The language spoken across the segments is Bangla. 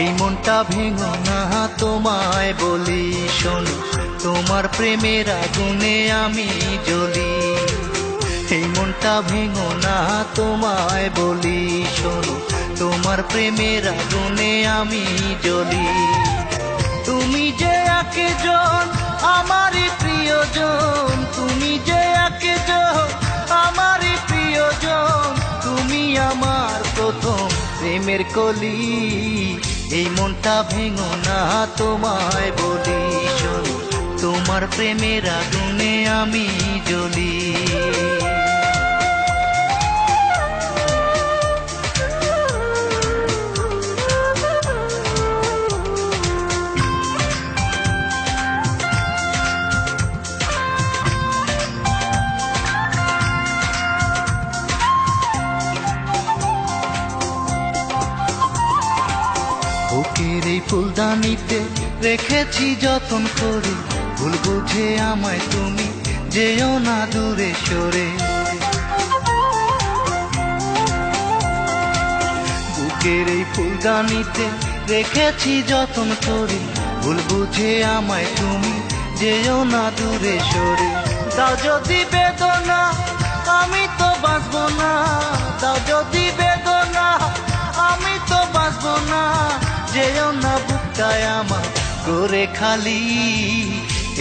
এই মনটা ভেঙো না তোমায় বলি শোনো, তোমার প্রেমের আগুনে আমি জ্বলি। এই মনটা ভেঙো না তোমায় বলি শোনো, তোমার প্রেমের আগুনে আমি জ্বলি। তুমি যে একজন আমারই প্রিয়জন, তুমি যে একজন আমারই প্রিয়জন, তুমি আমার প্রথম প্রেমের কলি। এই মনটা ভেঙো না তোমায় বলি শোনো, তোমার প্রেমের আগুনে আমি জ্বলি। বুকের এই ফুলদানিতে রেখেছি যতন করে, ভুল বুঝে আমায় তুমি যেও না দূরে সরে। বুকের এই ফুলদানিতে রেখেছি যতন করে, ভুল বুঝে আমায় তুমি যেও না দূরে সরে। দাও যদি বেদনা আমি তো বাঁচবো না, দাও যদি বেদনা আমি তো বাঁচবো না, যেও না বুকটায় আমার করে খালি।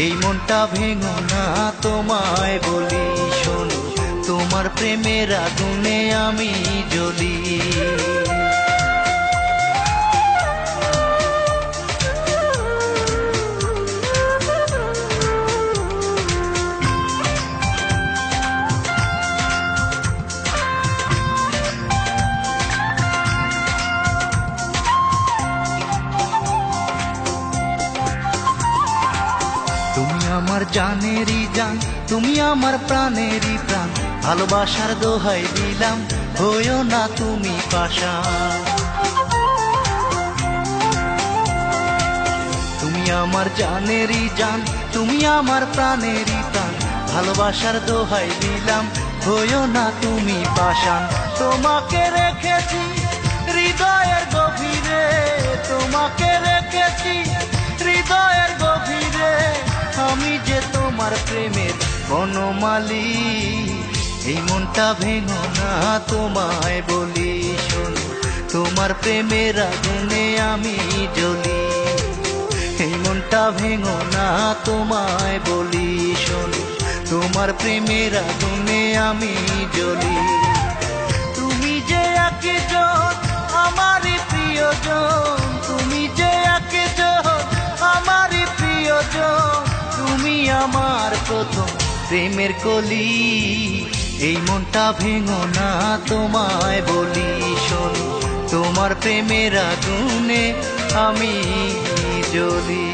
এই মনটা ভেঙো না তোমায় বলি শোনো, তোমার প্রেমের আগুনে আমি জ্বলি। তুমি আমার জানেরই জান, তুমি আমার প্রাণেরই প্রাণ, ভালোবাসার দোহাই দিলাম হইও না তুমি পাশান। তুমি আমার জানেরই জান, তুমি আমার প্রাণেরই প্রাণ, ভালোবাসার দোহাই দিলাম হইও না তুমি পাশান। তোমাকে রেখেছি হৃদয়ের গভীরে, তোমাকে রেখেছি হৃদয়ের গভীরে, আমি যে তোমার প্রেমের বনমালী। এই মনটা ভেঙো না তোমায় বলি শোনো, তোমার প্রেমের আগুনে আমি জ্বলি। এই মনটা ভেঙো না তোমায় বলি শোনো, তোমার প্রেমের আগুনে আমি জ্বলি। তুমি যে একজন আমারই প্রিয়জন, তুমি যে একজন আমারই প্রিয়জন, তুমি আমার প্রথম প্রেমের কলি। এই মনটা ভেঙো না তোমায় বলি শোনো, তোমার প্রেমের আগুনে আমি জ্বলি।